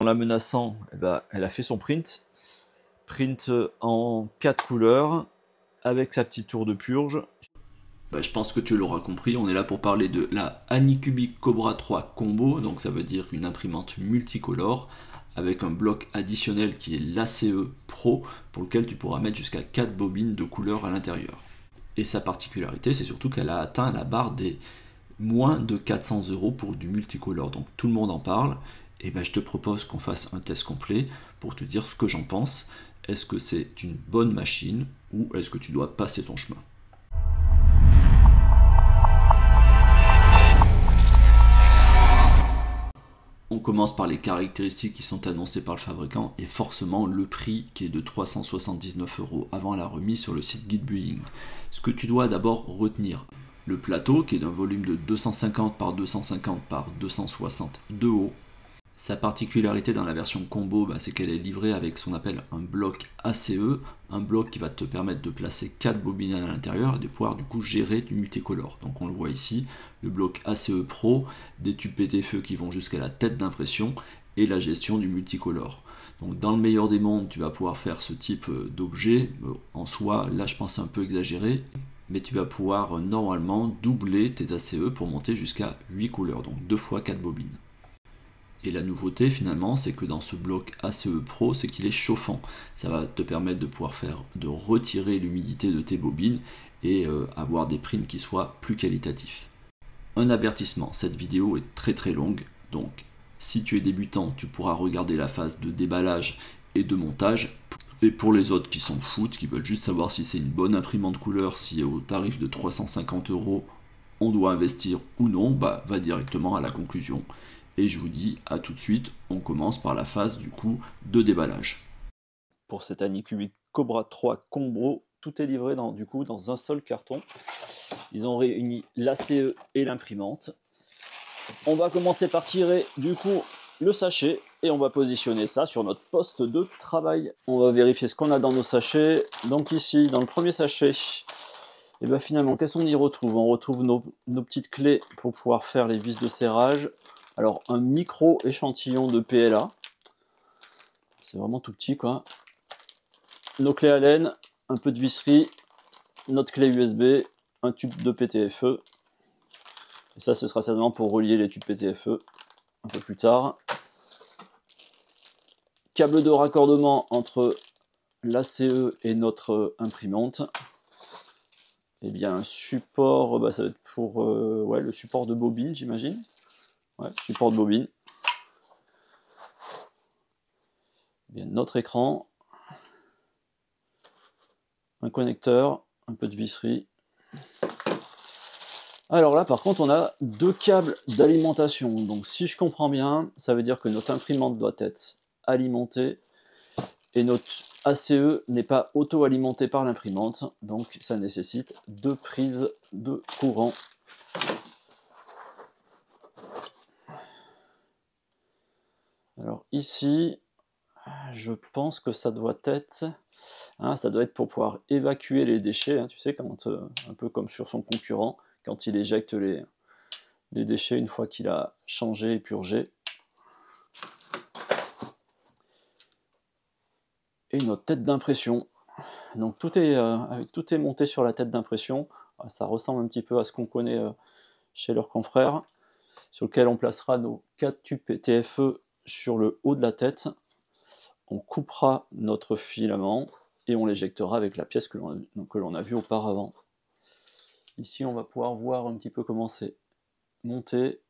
En la menaçant, eh ben, elle a fait son print. Print en 4 couleurs, avec sa petite tour de purge. Je pense que tu l'auras compris, on est là pour parler de la Anycubic Cobra 3 Combo, donc ça veut dire une imprimante multicolore, avec un bloc additionnel qui est l'ACE Pro, pour lequel tu pourras mettre jusqu'à 4 bobines de couleur à l'intérieur. Et sa particularité, c'est surtout qu'elle a atteint la barre des moins de 400 € pour du multicolore, donc tout le monde en parle. Et je te propose qu'on fasse un test complet pour te dire ce que j'en pense. Est-ce que c'est une bonne machine ou est-ce que tu dois passer ton chemin? On commence par les caractéristiques qui sont annoncées par le fabricant et forcément le prix qui est de 379 € avant la remise sur le site Guide Building. Ce que tu dois d'abord retenir, le plateau qui est d'un volume de 250 par 250 par 260 de haut. Sa particularité dans la version combo, c'est qu'elle est livrée avec ce qu'on appelle un bloc ACE, un bloc qui va te permettre de placer 4 bobines à l'intérieur et de pouvoir du coup gérer du multicolore. Donc on le voit ici, le bloc ACE Pro, des tubes PTFE qui vont jusqu'à la tête d'impression et la gestion du multicolore. Donc dans le meilleur des mondes, tu vas pouvoir faire ce type d'objet. En soi, là je pense un peu exagéré, mais tu vas pouvoir normalement doubler tes ACE pour monter jusqu'à 8 couleurs, donc 2 fois 4 bobines. Et la nouveauté finalement, c'est que dans ce bloc ACE Pro, c'est qu'il est chauffant. Ça va te permettre de retirer l'humidité de tes bobines et avoir des prints qui soient plus qualitatifs. Un avertissement, cette vidéo est très longue, donc si tu es débutant, tu pourras regarder la phase de déballage et de montage. Et pour les autres qui s'en foutent, qui veulent juste savoir si c'est une bonne imprimante couleur, si au tarif de 350 € on doit investir ou non, va directement à la conclusion. Et je vous dis à tout de suite, on commence par la phase du coup de déballage. Pour cette Anycubic Cobra 3 Combo, tout est livré dans un seul carton. Ils ont réuni l'ACE et l'imprimante. On va commencer par tirer du coup le sachet et on va positionner ça sur notre poste de travail. On va vérifier ce qu'on a dans nos sachets. Donc ici, dans le premier sachet, et finalement, qu'est-ce qu'on y retrouve? On retrouve nos petites clés pour pouvoir faire les vis de serrage. Alors, un micro échantillon de PLA. C'est vraiment tout petit, quoi. Nos clés Allen, un peu de visserie, notre clé USB, un tube de PTFE. Et ça, ce sera certainement pour relier les tubes PTFE un peu plus tard. Câble de raccordement entre l'ACE et notre imprimante. Et bien, un support, ça va être pour le support de bobine, j'imagine. Ouais, support de bobine. Bien, notre écran, un connecteur, un peu de visserie. Alors là, par contre, on a 2 câbles d'alimentation. Donc, si je comprends bien, ça veut dire que notre imprimante doit être alimentée et notre ACE n'est pas auto-alimenté par l'imprimante. Donc, ça nécessite 2 prises de courant. Alors ici, je pense que ça doit être pour pouvoir évacuer les déchets, tu sais, un peu comme sur son concurrent, quand il éjecte les déchets une fois qu'il a changé et purgé. Et notre tête d'impression. Donc tout est monté sur la tête d'impression. Ça ressemble un petit peu à ce qu'on connaît chez leurs confrères, sur lequel on placera nos 4 tubes PTFE sur le haut de la tête. On coupera notre filament et on l'éjectera avec la pièce que l'on a vue auparavant. Ici, on va pouvoir voir un petit peu comment c'est monté.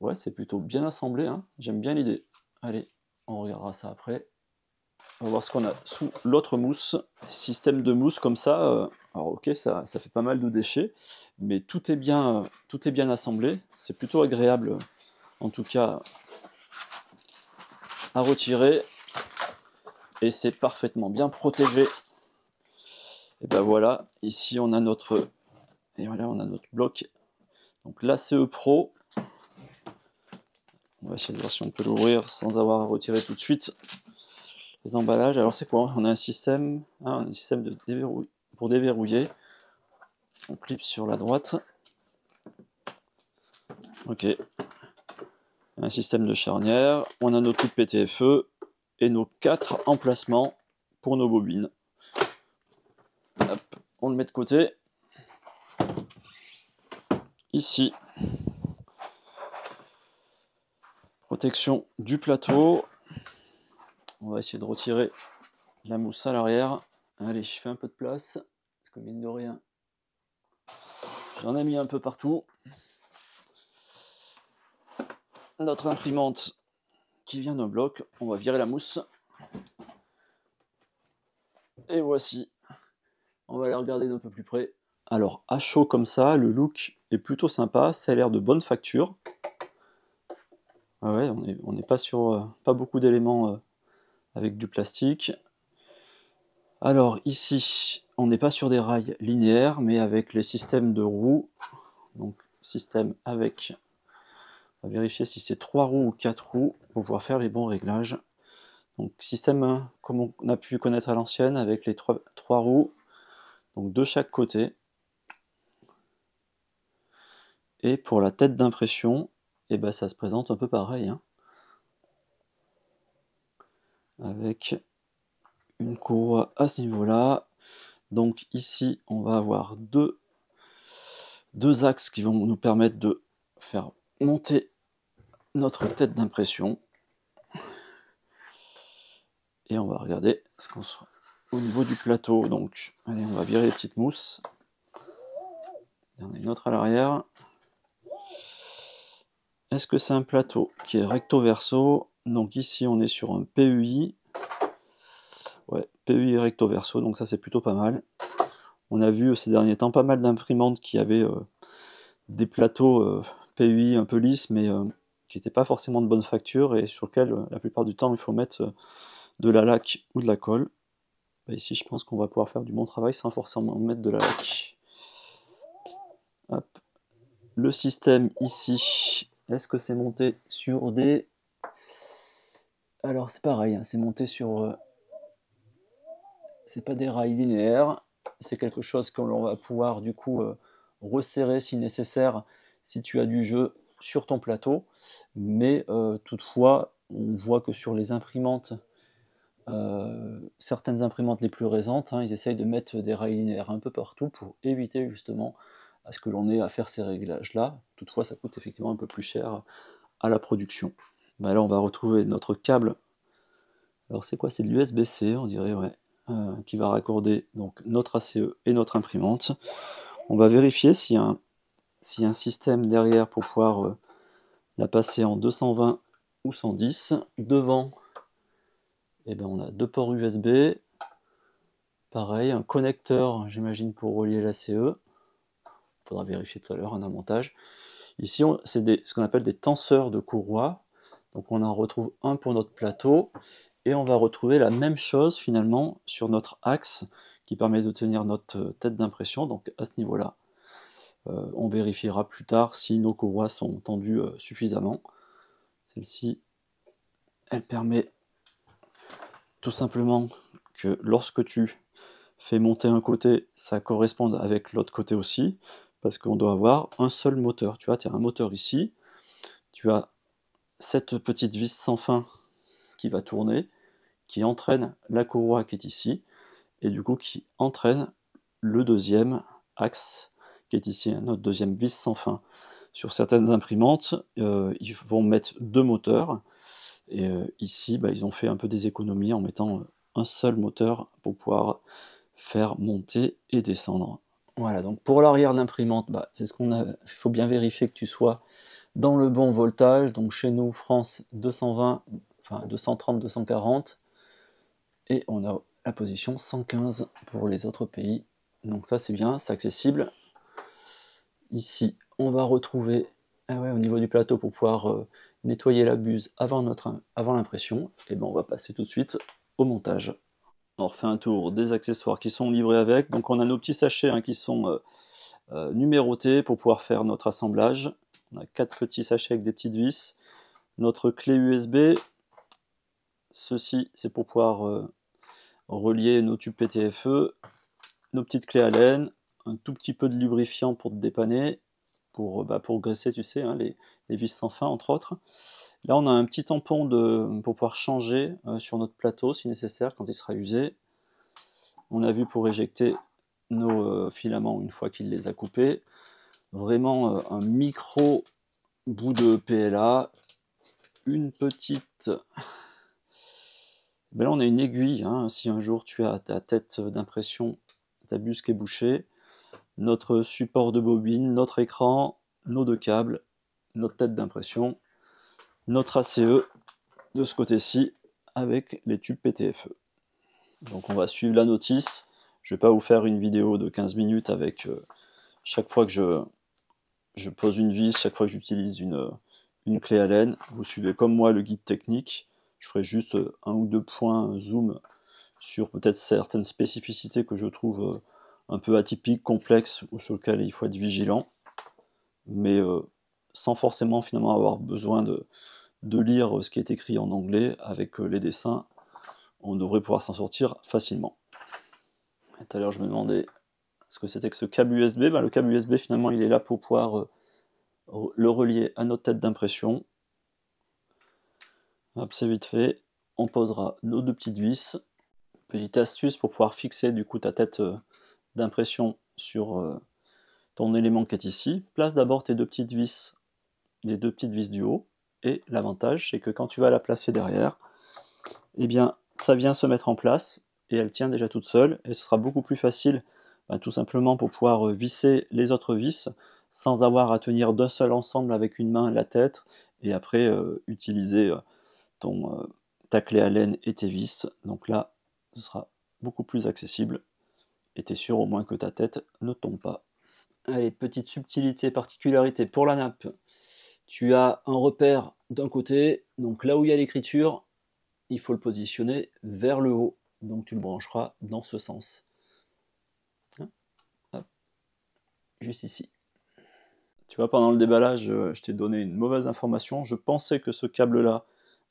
Ouais, c'est plutôt bien assemblé, hein. J'aime bien l'idée. Allez, on regardera ça après. On va voir ce qu'on a sous l'autre mousse. Système de mousse comme ça. Alors ok, ça fait pas mal de déchets, mais tout est bien assemblé. C'est plutôt agréable, en tout cas, à retirer. Et c'est parfaitement bien protégé. Et ben voilà, ici on a notre bloc. Donc l'ACE Pro. On va essayer de voir si on peut l'ouvrir sans avoir à retirer tout de suite les emballages. Alors c'est quoi? On a un système pour déverrouiller. On clip sur la droite. Ok. un système de charnière, on a nos tubes PTFE et nos 4 emplacements pour nos bobines. Hop, on le met de côté. Ici, protection du plateau. On va essayer de retirer la mousse à l'arrière. Allez, je fais un peu de place, parce que mine de rien, j'en ai mis un peu partout. Notre imprimante qui vient d'un bloc, on va virer la mousse. Et voici, on va aller regarder d'un peu plus près. Alors, à chaud comme ça, le look est plutôt sympa, ça a l'air de bonne facture. Ah ouais, on n'est pas sur pas beaucoup d'éléments avec du plastique. Alors ici, on n'est pas sur des rails linéaires, mais avec les systèmes de roues. Donc système avec, on va vérifier si c'est 3 roues ou 4 roues pour pouvoir faire les bons réglages. Donc système comme on a pu connaître à l'ancienne avec les 3 roues, donc de chaque côté. Et pour la tête d'impression, et ben ça se présente un peu pareil, hein, avec une courroie à ce niveau-là. Donc ici, on va avoir deux axes qui vont nous permettre de faire monter notre tête d'impression. Et on va regarder ce qu'on sera au niveau du plateau. Donc, allez, on va virer les petites mousses. Il y en a une autre à l'arrière. Est-ce que c'est un plateau qui est recto verso? Donc ici, on est sur un PEI. Ouais, PEI recto verso, donc ça c'est plutôt pas mal. On a vu ces derniers temps pas mal d'imprimantes qui avaient des plateaux PEI un peu lisses, mais qui n'étaient pas forcément de bonne facture et sur lesquels la plupart du temps il faut mettre de la laque ou de la colle. Bah, ici, je pense qu'on va pouvoir faire du bon travail sans forcément mettre de la laque. Hop. Le système ici, est-ce que c'est monté sur des... Alors c'est pareil, hein, c'est monté sur... c'est pas des rails linéaires, c'est quelque chose qu'on va pouvoir du coup resserrer si nécessaire, si tu as du jeu sur ton plateau. Mais toutefois, on voit que sur les imprimantes, certaines imprimantes les plus récentes, hein, ils essayent de mettre des rails linéaires un peu partout pour éviter justement à ce que l'on ait à faire ces réglages-là. Toutefois, ça coûte effectivement un peu plus cher à la production. Bah là, on va retrouver notre câble. Alors, c'est quoi? C'est de l'USB-C, on dirait, ouais, qui va raccorder donc notre ACE et notre imprimante. On va vérifier s'il y a un système derrière pour pouvoir la passer en 220 ou 110. Devant, eh ben, on a 2 ports USB. Pareil, un connecteur, j'imagine, pour relier l'ACE. Il faudra vérifier tout à l'heure, un montage. Ici, c'est ce qu'on appelle des tenseurs de courroie. Donc on en retrouve un pour notre plateau. Et on va retrouver la même chose finalement sur notre axe qui permet de tenir notre tête d'impression. Donc à ce niveau-là, on vérifiera plus tard si nos courroies sont tendues suffisamment. Celle-ci, elle permet tout simplement que lorsque tu fais monter un côté, ça corresponde avec l'autre côté aussi, parce qu'on doit avoir un seul moteur. Tu vois, tu as un moteur ici, tu as cette petite vis sans fin qui va tourner, qui entraîne la courroie qui est ici, et du coup qui entraîne le deuxième axe qui est ici, notre deuxième vis sans fin. Sur certaines imprimantes, ils vont mettre 2 moteurs, et ici, bah, ils ont fait un peu des économies en mettant un seul moteur pour pouvoir faire monter et descendre. Voilà, donc pour l'arrière d'imprimante, bah, c'est ce qu'on a. Il faut bien vérifier que tu sois dans le bon voltage. Donc chez nous, France 220, enfin 230, 240. Et on a la position 115 pour les autres pays. Donc ça c'est bien, c'est accessible. Ici, on va retrouver au niveau du plateau pour pouvoir nettoyer la buse avant l'impression. Et ben on va passer tout de suite au montage. On refait un tour des accessoires qui sont livrés avec. Donc on a nos petits sachets qui sont numérotés pour pouvoir faire notre assemblage. On a 4 petits sachets avec des petites vis. Notre clé USB. Ceci, c'est pour pouvoir relier nos tubes PTFE. Nos petites clés Allen. Un tout petit peu de lubrifiant pour te dépanner. Pour graisser, tu sais, hein, les vis sans fin, entre autres. Là, on a un petit tampon pour pouvoir changer sur notre plateau si nécessaire quand il sera usé. On a vu pour éjecter nos filaments une fois qu'il les a coupés. Vraiment un micro bout de PLA. Une petite... Ben là, on a une aiguille. Hein. Si un jour tu as ta tête d'impression, ta buse qui est bouchée, notre support de bobine, notre écran, nos deux câbles, notre tête d'impression, notre ACE de ce côté-ci avec les tubes PTFE. Donc on va suivre la notice. Je ne vais pas vous faire une vidéo de 15 minutes avec chaque fois que je pose une vis, chaque fois que j'utilise une clé Allen. Vous suivez comme moi le guide technique. Je ferai juste un ou deux points zoom sur peut-être certaines spécificités que je trouve un peu atypiques, complexes, ou sur lesquelles il faut être vigilant. Mais sans forcément finalement avoir besoin de lire ce qui est écrit en anglais. Avec les dessins, on devrait pouvoir s'en sortir facilement. Et tout à l'heure, je me demandais ce que c'était que ce câble USB. Ben, le câble USB, finalement, il est là pour pouvoir le relier à notre tête d'impression. Hop, c'est vite fait. On posera nos deux petites vis. Petite astuce pour pouvoir fixer du coup ta tête d'impression sur ton élément qui est ici. Place d'abord tes deux petites vis, les deux petites vis du haut. Et l'avantage, c'est que quand tu vas la placer derrière, eh bien, ça vient se mettre en place et elle tient déjà toute seule. Et ce sera beaucoup plus facile, tout simplement pour pouvoir visser les autres vis sans avoir à tenir d'un seul ensemble avec une main la tête et après utiliser ta clé Allen et tes vis. Donc là, ce sera beaucoup plus accessible et tu es sûr au moins que ta tête ne tombe pas. Allez, petite subtilité, particularité pour la nappe. Tu as un repère d'un côté, donc là où il y a l'écriture, il faut le positionner vers le haut. Donc tu le brancheras dans ce sens. Hop. Juste ici. Tu vois, pendant le déballage, je t'ai donné une mauvaise information. Je pensais que ce câble-là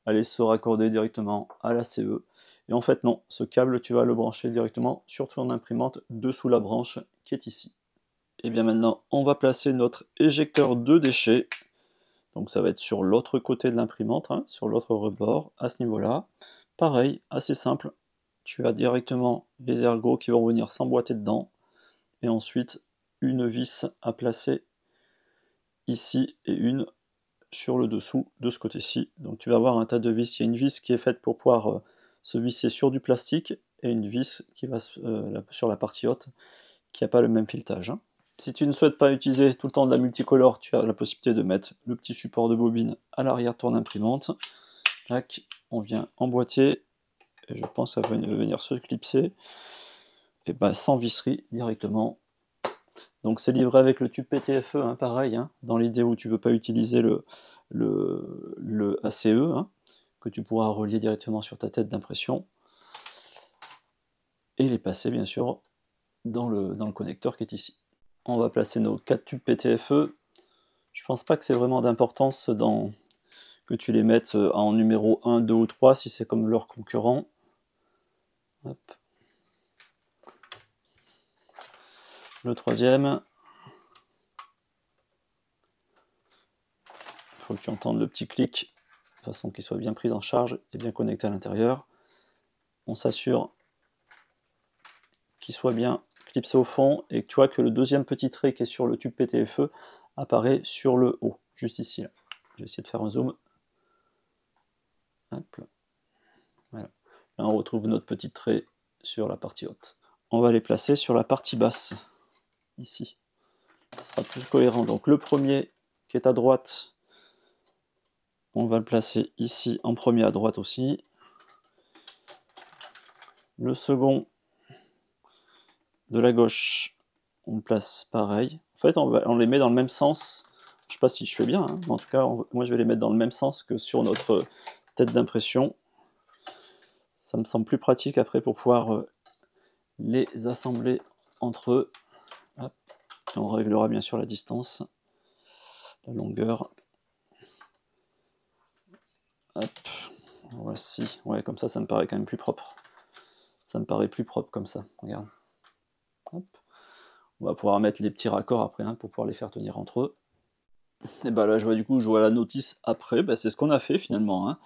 allait se raccorder directement à la CE. Et en fait, non. Ce câble, tu vas le brancher directement sur ton imprimante dessous la branche qui est ici. Et bien maintenant, on va placer notre éjecteur de déchets. Donc ça va être sur l'autre côté de l'imprimante, hein, sur l'autre rebord, à ce niveau-là. Pareil, assez simple. Tu as directement les ergots qui vont venir s'emboîter dedans. Et ensuite, une vis à placer ici et une sur le dessous de ce côté-ci. Donc tu vas avoir un tas de vis. Il y a une vis qui est faite pour pouvoir se visser sur du plastique et une vis qui va sur la partie haute qui n'a pas le même filetage. Hein. Si tu ne souhaites pas utiliser tout le temps de la multicolore, tu as la possibilité de mettre le petit support de bobine à l'arrière de ton imprimante. Tac, on vient emboîter et je pense que ça va venir se clipser. Et ben, sans visserie directement. Donc c'est livré avec le tube PTFE, hein, pareil, hein, dans l'idée où tu ne veux pas utiliser le ACE, hein, que tu pourras relier directement sur ta tête d'impression. Et les passer bien sûr dans le connecteur qui est ici. On va placer nos 4 tubes PTFE. Je pense pas que c'est vraiment d'importance que tu les mettes en numéro 1, 2 ou 3 si c'est comme leurs concurrents. Hop. Le troisième. Il faut que tu entendes le petit clic de façon qu'il soit bien pris en charge et bien connecté à l'intérieur. On s'assure qu'il soit bien clipsé au fond et que tu vois que le deuxième petit trait qui est sur le tube PTFE apparaît sur le haut, juste ici. Là. Je vais essayer de faire un zoom. Hop. Voilà. Là, on retrouve notre petit trait sur la partie haute. On va les placer sur la partie basse, ici. Ce sera plus cohérent. Donc le premier qui est à droite, on va le placer ici en premier à droite aussi. Le second de la gauche, on le place pareil. En fait, on les met dans le même sens. Je ne sais pas si je fais bien, hein, mais en tout cas, moi je vais les mettre dans le même sens que sur notre tête d'impression. Ça me semble plus pratique après pour pouvoir les assembler entre eux. Hop. Et on réglera bien sûr la distance, la longueur. Hop. Voici. Ouais, comme ça me paraît quand même plus propre. Ça me paraît plus propre comme ça. Regarde. Hop. On va pouvoir mettre les petits raccords après hein, pour pouvoir les faire tenir entre eux. Et bah là, je vois la notice après, bah, c'est ce qu'on a fait finalement, hein.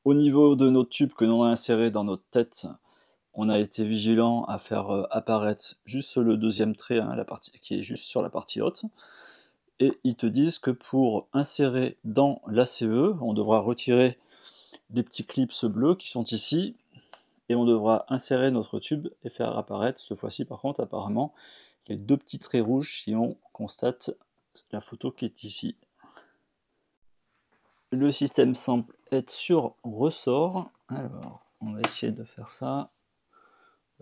Au niveau de notre tube que l'on a inséré dans notre tête, on a été vigilant à faire apparaître juste le deuxième trait, hein, la partie qui est juste sur la partie haute. Et ils te disent que pour insérer dans l'ACE, on devra retirer les petits clips bleus qui sont ici, et on devra insérer notre tube et faire apparaître, cette fois-ci par contre, apparemment, les deux petits traits rouges si on constate la photo qui est ici. Le système semble être sur ressort. Alors, on va essayer de faire ça.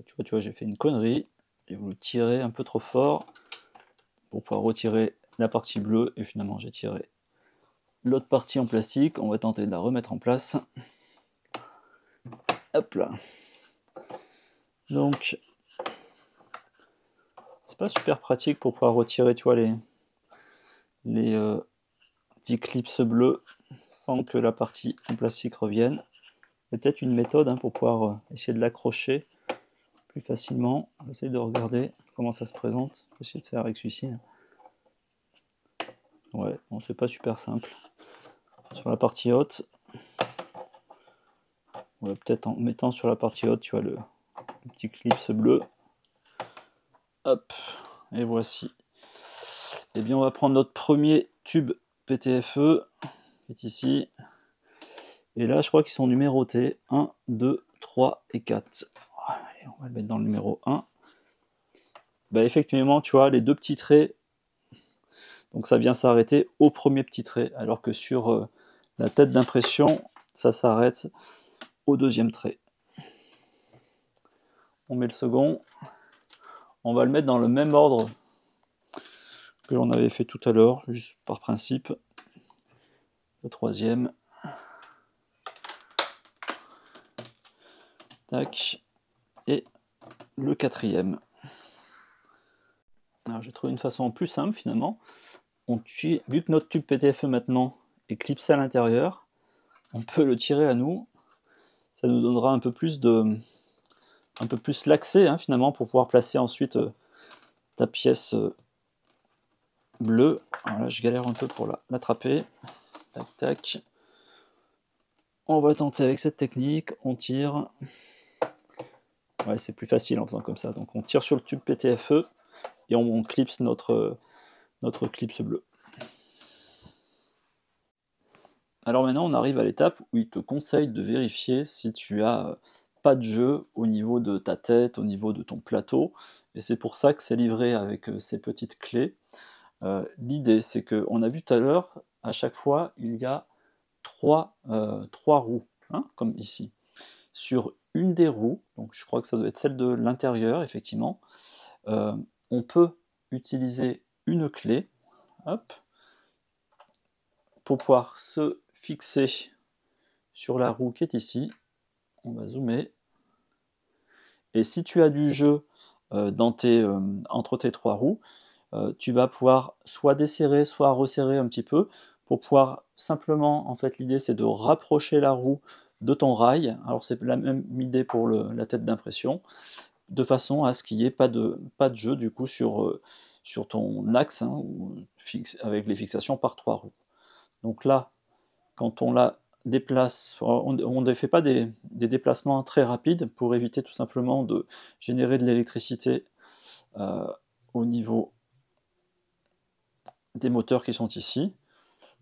Tu vois, j'ai fait une connerie. J'ai voulu tirer un peu trop fort pour pouvoir retirer la partie bleue, et finalement j'ai tiré l'autre partie en plastique. On va tenter de la remettre en place. Hop là. Donc, c'est pas super pratique pour pouvoir retirer, tu vois, les petits clips bleus sans que la partie en plastique revienne. Il y a peut-être une méthode, hein, pour pouvoir essayer de l'accrocher plus facilement. On va essayer de regarder comment ça se présente. On va essayer de faire avec celui-ci. Ouais, bon, c'est pas super simple. Sur la partie haute, on va peut-être en mettant sur la partie haute, tu vois, le petit clip bleu. Hop, et voici. Et bien, on va prendre notre premier tube PTFE, qui est ici. Et là, je crois qu'ils sont numérotés 1, 2, 3 et 4. Allez, on va le mettre dans le numéro 1. Bah, effectivement, tu vois, les deux petits traits, donc ça vient s'arrêter au premier petit trait, alors que sur la tête d'impression, ça s'arrête au deuxième trait. On met le second. On va le mettre dans le même ordre que l'on avait fait tout à l'heure, juste par principe. Le troisième. Tac. Et le quatrième. Alors j'ai trouvé une façon plus simple finalement. Vu que notre tube PTFE maintenant est clipsé à l'intérieur, on peut le tirer à nous. Ça nous donnera un peu plus l'accès, hein, finalement, pour pouvoir placer ensuite ta pièce bleue. Alors là, je galère un peu pour l'attraper. Tac, tac. On va tenter avec cette technique. On tire. Ouais, c'est plus facile en faisant comme ça. Donc on tire sur le tube PTFE et on clipse notre clips bleu. Alors maintenant, on arrive à l'étape où il te conseille de vérifier si tu as pas de jeu au niveau de ta tête, au niveau de ton plateau. Et c'est pour ça que c'est livré avec ces petites clés. L'idée, c'est qu'on a vu tout à l'heure, à chaque fois, il y a trois roues, hein, comme ici. Sur une des roues, donc je crois que ça doit être celle de l'intérieur, effectivement, on peut utiliser une clé, hop, pour pouvoir se fixer sur la roue qui est ici. On va zoomer. Et si tu as du jeu entre tes trois roues, tu vas pouvoir soit desserrer, soit resserrer un petit peu pour pouvoir simplement, en fait, l'idée c'est de rapprocher la roue de ton rail. Alors c'est la même idée pour la tête d'impression, de façon à ce qu'il n'y ait pas de jeu du coup sur ton axe, hein, avec les fixations par trois roues. Donc là, quand on la déplace, on ne fait pas des déplacements très rapides pour éviter tout simplement de générer de l'électricité au niveau des moteurs qui sont ici.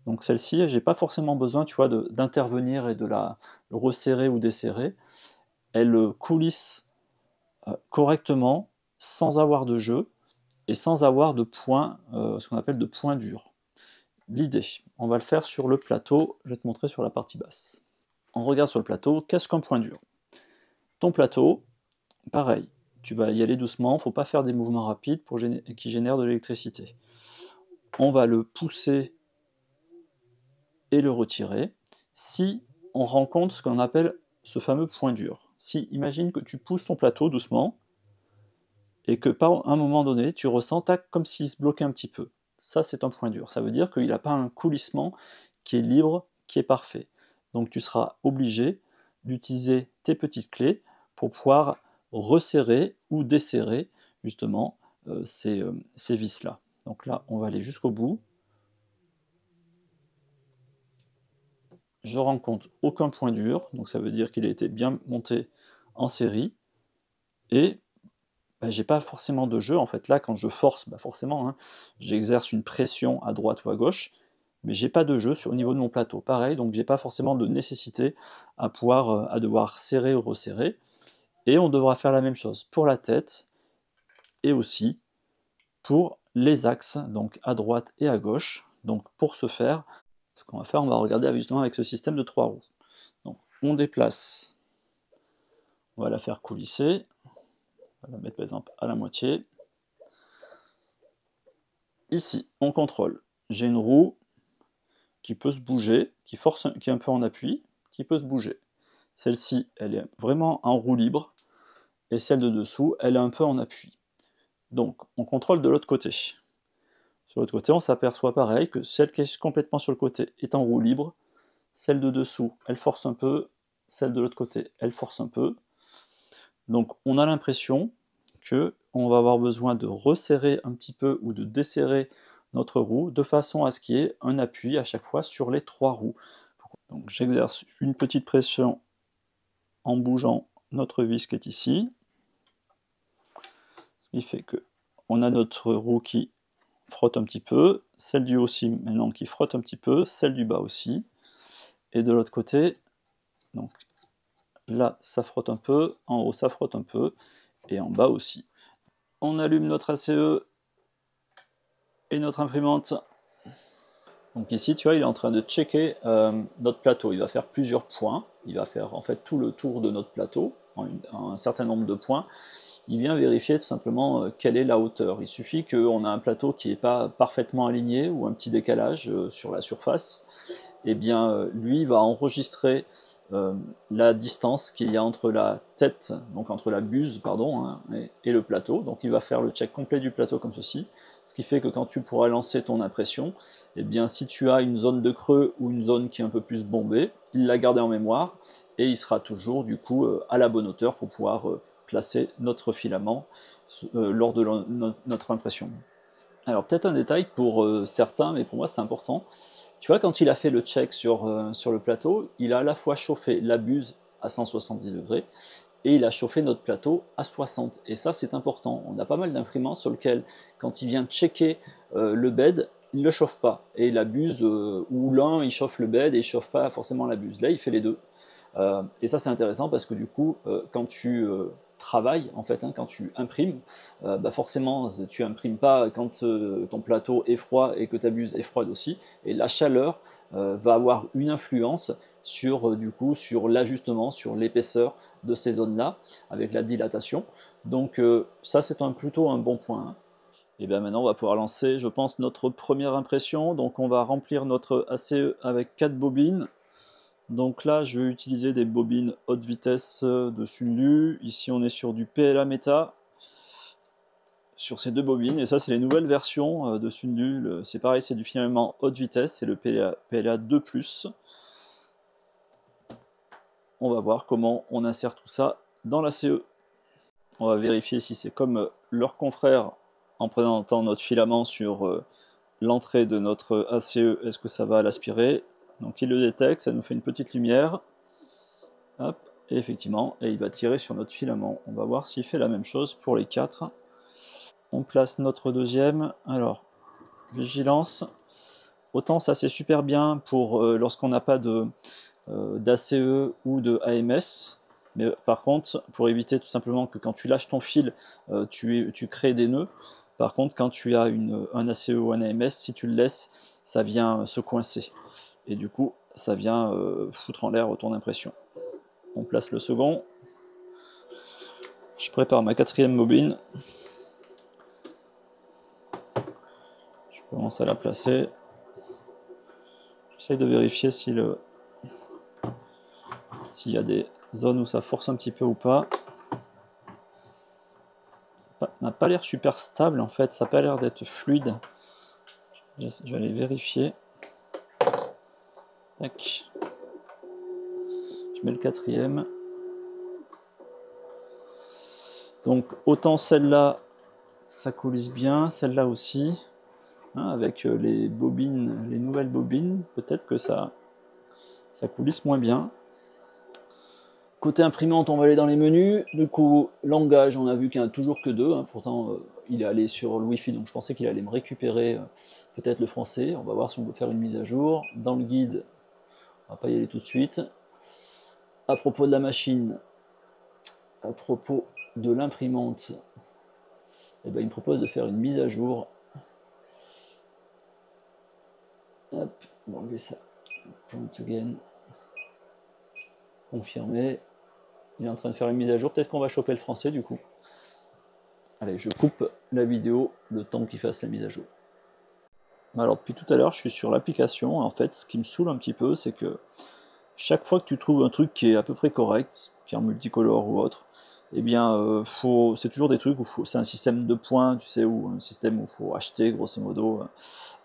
Donc celle-ci, j'ai pas forcément besoin, tu vois, d'intervenir et de la resserrer ou desserrer. Elle coulisse correctement, sans avoir de jeu et sans avoir de points, ce qu'on appelle de points durs. L'idée, on va le faire sur le plateau, je vais te montrer sur la partie basse. On regarde sur le plateau, qu'est-ce qu'un point dur? Ton plateau, pareil, tu vas y aller doucement, il ne faut pas faire des mouvements rapides qui génèrent de l'électricité. On va le pousser et le retirer si on rencontre ce qu'on appelle ce fameux point dur. Si, imagine que tu pousses ton plateau doucement et que par un moment donné, tu ressens comme s'il se bloquait un petit peu. Ça, c'est un point dur. Ça veut dire qu'il n'a pas un coulissement qui est libre, qui est parfait. Donc tu seras obligé d'utiliser tes petites clés pour pouvoir resserrer ou desserrer justement ces vis-là. Donc là, on va aller jusqu'au bout. je rencontre aucun point dur, donc ça veut dire qu'il a été bien monté en série, et bah, j'ai pas forcément de jeu. En fait, là, quand je force, bah, forcément, hein, j'exerce une pression à droite ou à gauche, mais j'ai pas de jeu au niveau de mon plateau. Pareil, donc j'ai pas forcément de nécessité à devoir serrer ou resserrer, et on devra faire la même chose pour la tête, et aussi pour les axes, donc à droite et à gauche. Donc pour ce faire, ce qu'on va faire, on va regarder justement avec ce système de 3 roues. Donc on déplace, on va la faire coulisser, on va la mettre par exemple à la moitié. Ici, on contrôle. J'ai une roue qui peut se bouger, qui est un peu en appui, qui peut se bouger. Celle-ci, elle est vraiment en roue libre, et celle de dessous, elle est un peu en appui. Donc, on contrôle de l'autre côté. Sur l'autre côté, on s'aperçoit pareil que celle qui est complètement sur le côté est en roue libre, celle de dessous, elle force un peu, celle de l'autre côté, elle force un peu. Donc, on a l'impression qu'on va avoir besoin de resserrer un petit peu ou de desserrer notre roue de façon à ce qu'il y ait un appui à chaque fois sur les 3 roues. Donc j'exerce une petite pression en bougeant notre vis qui est ici, ce qui fait que on a notre roue qui frotte un petit peu, celle du haut aussi maintenant qui frotte un petit peu, celle du bas aussi, et de l'autre côté, donc là ça frotte un peu, en haut ça frotte un peu, et en bas aussi. On allume notre ACE et notre imprimante. Donc ici, tu vois, il est en train de checker notre plateau. Il va faire plusieurs points. Il va faire en fait tout le tour de notre plateau, en un certain nombre de points. Il vient vérifier tout simplement quelle est la hauteur. Il suffit qu'on a un plateau qui n'est pas parfaitement aligné ou un petit décalage sur la surface. Et bien, lui va enregistrer la distance qu'il y a entre la tête, donc entre la buse, pardon, hein, et le plateau. Donc il va faire le check complet du plateau comme ceci. Ce qui fait que quand tu pourras lancer ton impression, eh bien, si tu as une zone de creux ou une zone qui est un peu plus bombée, il l'a gardé en mémoire et il sera toujours du coup à la bonne hauteur pour pouvoir placer notre filament lors de notre impression. Alors peut-être un détail pour certains, mais pour moi c'est important. Tu vois, quand il a fait le check sur le plateau, il a à la fois chauffé la buse à 170 degrés et il a chauffé notre plateau à 60. Et ça, c'est important. On a pas mal d'imprimantes sur lesquelles, quand il vient checker le bed, il ne le chauffe pas. Et la buse, ou l'un, il chauffe le bed et il ne chauffe pas forcément la buse. Là, il fait les deux. Et ça, c'est intéressant parce que du coup, quand tu travailles, en fait, hein, quand tu imprimes, bah forcément, tu imprimes pas quand ton plateau est froid et que ta buse est froide aussi. Et la chaleur va avoir une influence sur, du coup, sur l'ajustement, sur l'épaisseur de ces zones-là, avec la dilatation. Donc ça, c'est plutôt un bon point. Hein. Et bien maintenant, on va pouvoir lancer, je pense, notre première impression. Donc on va remplir notre ACE avec 4 bobines. Donc là, je vais utiliser des bobines haute vitesse de Sunlu. Ici, on est sur du PLA Meta, sur ces 2 bobines. Et ça, c'est les nouvelles versions de Sunlu. C'est pareil, c'est du filament haute vitesse, c'est le PLA 2+. On va voir comment on insère tout ça dans la CE. On va vérifier si c'est comme leurs confrères en présentant notre filament sur l'entrée de notre ACE. Est-ce que ça va l'aspirer? Donc il le détecte, ça nous fait une petite lumière. Hop, et effectivement, et il va tirer sur notre filament. On va voir s'il fait la même chose pour les 4. On place notre deuxième. Alors, vigilance. Autant ça c'est super bien pour lorsqu'on n'a pas d'ACE ou de AMS. Mais par contre, pour éviter tout simplement que quand tu lâches ton fil, tu crées des nœuds. Par contre, quand tu as un ACE ou un AMS, si tu le laisses, ça vient se coincer. Et du coup, ça vient foutre en l'air ton impression. On place le second. Je prépare ma 4e bobine. Je commence à la placer. J'essaye de vérifier s'il y a des zones où ça force un petit peu ou pas. Ça n'a pas l'air super stable en fait, ça n'a pas l'air d'être fluide. Je vais aller vérifier. Tac. Je mets le 4e. Donc autant celle-là, ça coulisse bien, celle-là aussi. Hein, avec les bobines, les nouvelles bobines, peut-être que ça ça coulisse moins bien. Côté imprimante, on va aller dans les menus. Du coup, langage, on a vu qu'il n'y en a toujours que 2. Hein. Pourtant, il est allé sur le Wi-Fi, donc je pensais qu'il allait me récupérer peut-être le français. On va voir si on peut faire une mise à jour. Dans le guide, on va pas y aller tout de suite. À propos de la machine, à propos de l'imprimante, eh ben, il me propose de faire une mise à jour. Hop, on va enlever ça. Print again. Confirmer. Il est en train de faire une mise à jour. Peut-être qu'on va choper le français du coup. Allez, je coupe la vidéo le temps qu'il fasse la mise à jour. Alors depuis tout à l'heure, je suis sur l'application. En fait, ce qui me saoule un petit peu, c'est que chaque fois que tu trouves un truc qui est à peu près correct, qui est en multicolore ou autre, eh bien, c'est toujours des trucs où c'est un système de points, tu sais, ou un système où il faut acheter, grosso modo.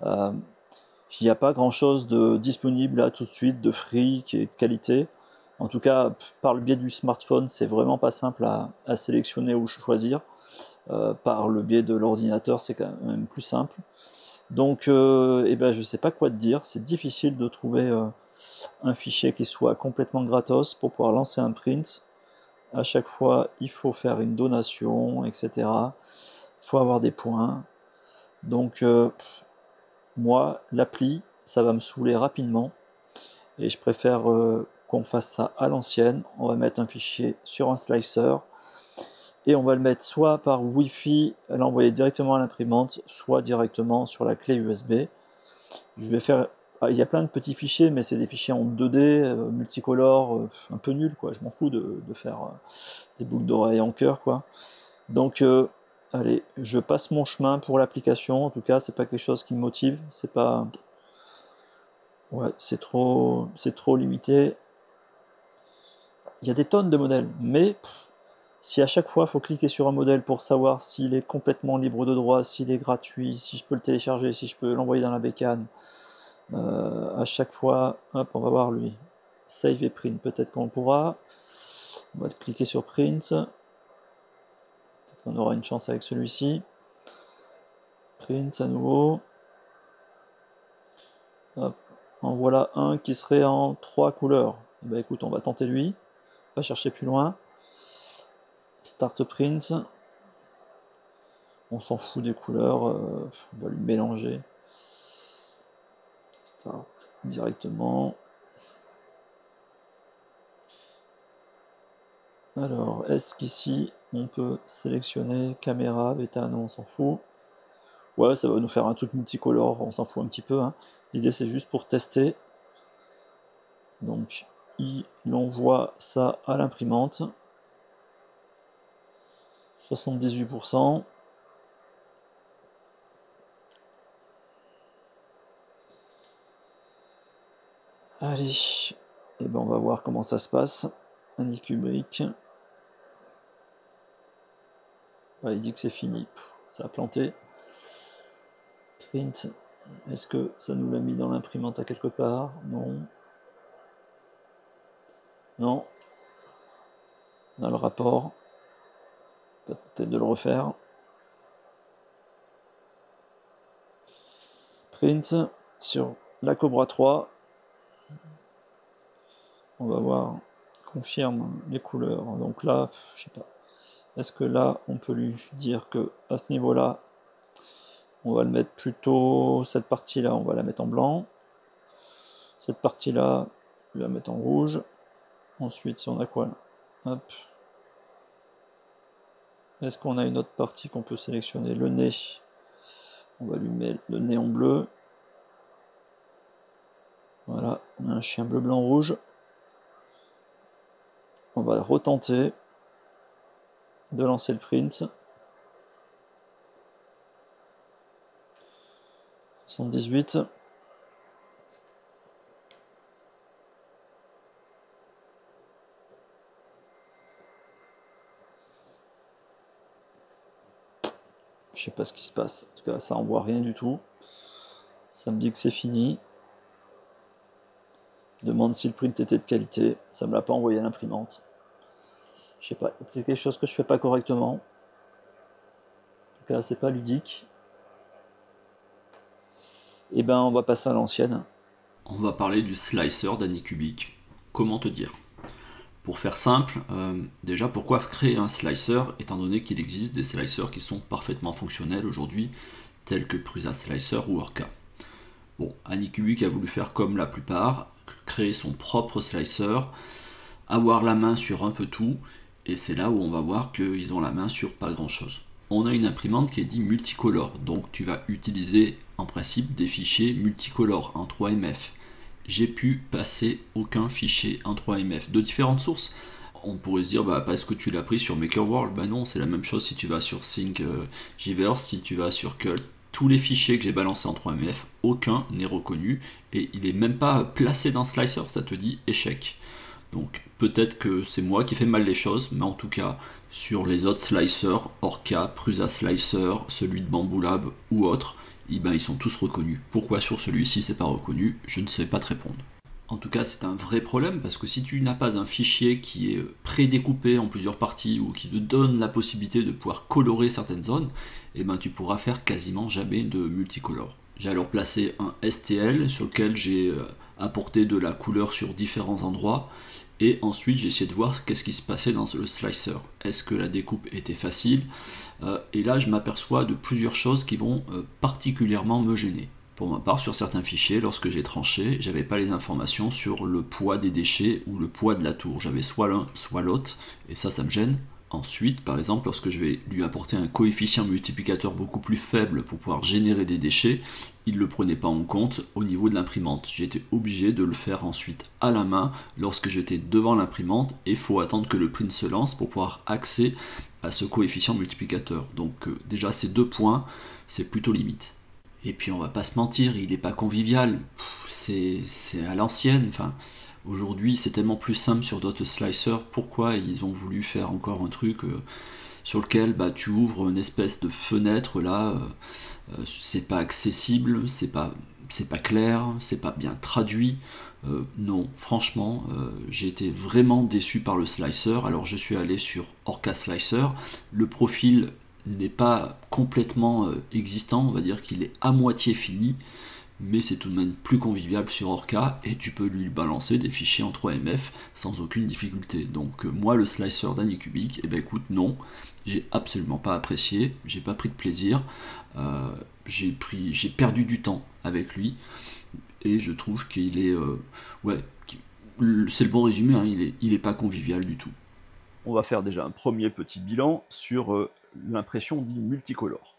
Il n'y a pas grand-chose de disponible là tout de suite, de free, qui est de qualité. En tout cas, par le biais du smartphone, c'est vraiment pas simple à sélectionner ou choisir. Par le biais de l'ordinateur, c'est quand même plus simple. Donc, eh ben, je ne sais pas quoi te dire. C'est difficile de trouver un fichier qui soit complètement gratos pour pouvoir lancer un print. À chaque fois, il faut faire une donation, etc. Il faut avoir des points. Donc, moi, l'appli, ça va me saouler rapidement. Et je préfère qu'on fasse ça à l'ancienne. On va mettre un fichier sur un slicer. Et on va le mettre soit par Wi-Fi, l'envoyer directement à l'imprimante, soit directement sur la clé USB. Je vais faire, il y a plein de petits fichiers, mais c'est des fichiers en 2D, multicolores, un peu nul, quoi. Je m'en fous de faire des boucles d'oreilles en cœur, quoi. Donc, allez, je passe mon chemin pour l'application. En tout cas, c'est pas quelque chose qui me motive. C'est pas, ouais, c'est trop limité. Il y a des tonnes de modèles, mais si à chaque fois il faut cliquer sur un modèle pour savoir s'il est complètement libre de droit, s'il est gratuit, si je peux le télécharger, si je peux l'envoyer dans la bécane, à chaque fois, hop, on va voir lui. Save et print, peut-être qu'on pourra. On va cliquer sur print. Peut-être qu'on aura une chance avec celui-ci. Print à nouveau. Hop. En voilà un qui serait en 3 couleurs. Bah écoute, on va tenter lui. On va chercher plus loin. Start print. On s'en fout des couleurs, on va lui mélanger. Start directement. Alors, est-ce qu'ici on peut sélectionner caméra, bêta? Non, on s'en fout. Ouais, ça va nous faire un truc multicolore, on s'en fout un petit peu. Hein. L'idée c'est juste pour tester. Donc, il envoie ça à l'imprimante. 78%. Allez, et ben on va voir comment ça se passe. Annie Kubrick. Ouais, il dit que c'est fini. Ça a planté. Print. Est-ce que ça nous l'a mis dans l'imprimante à quelque part? Non. Non. Dans le rapport. Peut-être de le refaire. Print sur la Cobra 3. On va voir. Confirme les couleurs. Donc là, je sais pas. Est-ce que là, on peut lui dire que à ce niveau-là, on va le mettre plutôt, cette partie-là, on va la mettre en blanc. Cette partie-là, on va la mettre en rouge. Ensuite, si on a quoi là? Hop. Est-ce qu'on a une autre partie qu'on peut sélectionner? Le nez. On va lui mettre le nez en bleu. Voilà, on a un chien bleu, blanc, rouge. On va retenter de lancer le print. 78. Je sais pas ce qui se passe. En tout cas, ça envoie rien du tout. Ça me dit que c'est fini. Demande si le print était de qualité. Ça me l'a pas envoyé à l'imprimante. Je sais pas, il y a peut-être quelque chose que je fais pas correctement. En tout cas, c'est pas ludique. Et ben, on va passer à l'ancienne. On va parler du slicer d'Anycubic. Comment te dire? Pour faire simple, déjà pourquoi créer un slicer étant donné qu'il existe des slicers qui sont parfaitement fonctionnels aujourd'hui, tels que Prusa Slicer ou Orca. Bon, Anycubic a voulu faire comme la plupart, créer son propre slicer, avoir la main sur un peu tout, et c'est là où on va voir qu'ils ont la main sur pas grand chose. On a une imprimante qui est dit multicolore, donc tu vas utiliser en principe des fichiers multicolores en 3MF. J'ai pu passer aucun fichier en 3MF de différentes sources. On pourrait se dire, bah, parce que tu l'as pris sur MakerWorld, bah non, c'est la même chose si tu vas sur Thingiverse, si tu vas sur Cult. Tous les fichiers que j'ai balancés en 3MF, aucun n'est reconnu et il est même pas placé dans Slicer, ça te dit échec. Donc peut-être que c'est moi qui fais mal les choses, mais en tout cas, sur les autres slicers, Orca, Prusa Slicer, celui de Bamboo Lab ou autre, ils sont tous reconnus. Pourquoi sur celui-ci c'est pas reconnu, je ne sais pas te répondre. En tout cas, c'est un vrai problème parce que si tu n'as pas un fichier qui est prédécoupé en plusieurs parties ou qui te donne la possibilité de pouvoir colorer certaines zones, tu pourras faire quasiment jamais de multicolore. J'ai alors placé un STL sur lequel j'ai apporté de la couleur sur différents endroits et ensuite j'ai essayé de voir qu'est-ce qui se passait dans le slicer. Est-ce que la découpe était facile? Et là je m'aperçois de plusieurs choses qui vont particulièrement me gêner. Pour ma part, sur certains fichiers, lorsque j'ai tranché, j'avais pas les informations sur le poids des déchets ou le poids de la tour. J'avais soit l'un, soit l'autre, et ça me gêne. Ensuite, par exemple, lorsque je vais lui apporter un coefficient multiplicateur beaucoup plus faible pour pouvoir générer des déchets, il ne le prenait pas en compte au niveau de l'imprimante. J'étais obligé de le faire ensuite à la main lorsque j'étais devant l'imprimante, et il faut attendre que le print se lance pour pouvoir accéder à ce coefficient multiplicateur. Donc déjà ces deux points, c'est plutôt limite. Et puis on va pas se mentir, il n'est pas convivial, c'est à l'ancienne. Enfin, aujourd'hui c'est tellement plus simple sur d'autres slicers. Pourquoi ils ont voulu faire encore un truc sur lequel tu ouvres une espèce de fenêtre là, c'est pas accessible, c'est pas clair, c'est pas bien traduit. Non, franchement, j'ai été vraiment déçu par le slicer. Alors je suis allé sur Orca Slicer, le profil n'est pas complètement existant, on va dire qu'il est à moitié fini, mais c'est tout de même plus convivial sur Orca et tu peux lui balancer des fichiers en 3MF sans aucune difficulté. Donc moi le slicer d'Anycubic, écoute non, j'ai absolument pas apprécié, j'ai pas pris de plaisir, j'ai perdu du temps avec lui et je trouve qu'il est c'est le bon résumé, hein, il est pas convivial du tout. On va faire déjà un premier petit bilan sur l'impression dite multicolore.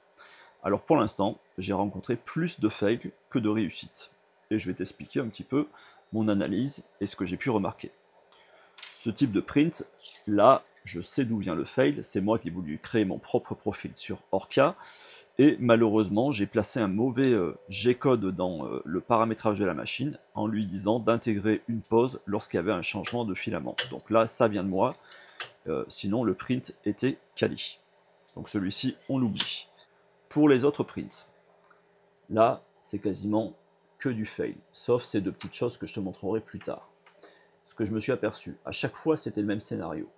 Alors pour l'instant, j'ai rencontré plus de fails que de réussites. Et je vais t'expliquer un petit peu mon analyse et ce que j'ai pu remarquer. Ce type de print, là, je sais d'où vient le fail. C'est moi qui ai voulu créer mon propre profil sur Orca. Et malheureusement, j'ai placé un mauvais G-code dans le paramétrage de la machine en lui disant d'intégrer une pause lorsqu'il y avait un changement de filament. Donc là, ça vient de moi. Sinon, le print était quali. Donc celui-ci, on l'oublie. Pour les autres prints, là, c'est quasiment que du fail, sauf ces deux petites choses que je te montrerai plus tard. Ce que je me suis aperçu, à chaque fois, c'était le même scénario.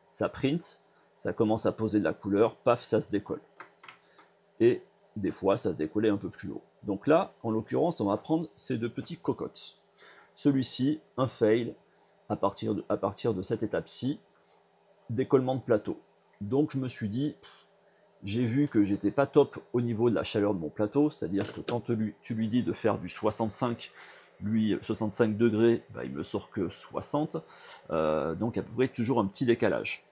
Ça print, ça commence à poser de la couleur, paf, ça se décolle. Et des fois, ça se décollait un peu plus haut. Donc là, en l'occurrence, on va prendre ces deux petits cocottes. Celui-ci, un fail, à partir de cette étape-ci, décollement de plateau. Donc je me suis dit, j'ai vu que j'étais pas top au niveau de la chaleur de mon plateau, c'est-à-dire que quand tu lui dis de faire du 65, lui 65 degrés, il me sort que 60, donc à peu près toujours un petit décalage.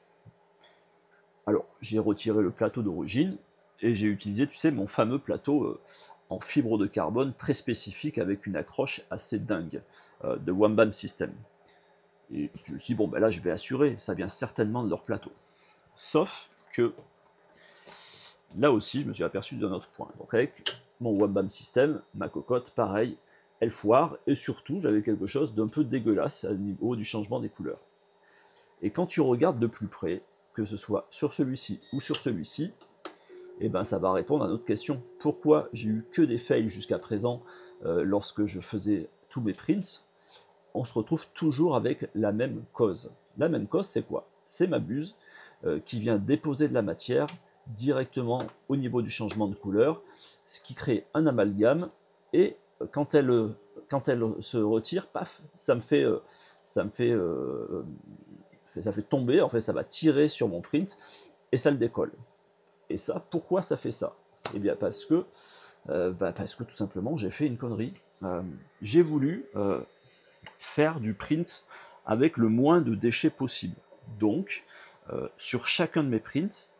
Alors j'ai retiré le plateau d'origine et j'ai utilisé, tu sais, mon fameux plateau en fibre de carbone très spécifique avec une accroche assez dingue de Wambam System. Et je me suis dit, bon, là, je vais assurer, ça vient certainement de leur plateau. Sauf que, là aussi, je me suis aperçu d'un autre point. Donc, avec mon Wambam System, ma cocotte, pareil, elle foire, et surtout, j'avais quelque chose d'un peu dégueulasse au niveau du changement des couleurs. Et quand tu regardes de plus près, que ce soit sur celui-ci ou sur celui-ci, ça va répondre à notre question. Pourquoi j'ai eu que des fails jusqu'à présent lorsque je faisais tous mes prints? On se retrouve toujours avec la même cause. La même cause, c'est quoi? C'est ma buse qui vient déposer de la matière directement au niveau du changement de couleur, ce qui crée un amalgame, et quand elle quand elle se retire, paf, ça fait tomber, en fait, ça va tirer sur mon print et ça le décolle. Et ça, pourquoi ça fait ça? Eh bien parce que tout simplement j'ai fait une connerie. J'ai voulu faire du print avec le moins de déchets possible. Donc, sur chacun de mes prints,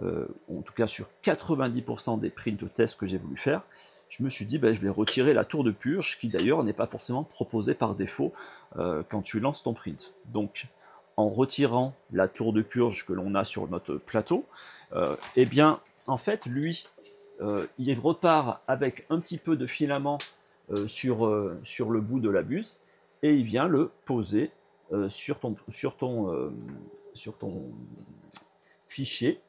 en tout cas sur 90% des prints tests que j'ai voulu faire, je me suis dit, je vais retirer la tour de purge, qui d'ailleurs n'est pas forcément proposée par défaut quand tu lances ton print. Donc, en retirant la tour de purge que l'on a sur notre plateau, eh bien, en fait, lui, il repart avec un petit peu de filament sur le bout de la buse, et il vient le poser sur ton fichier,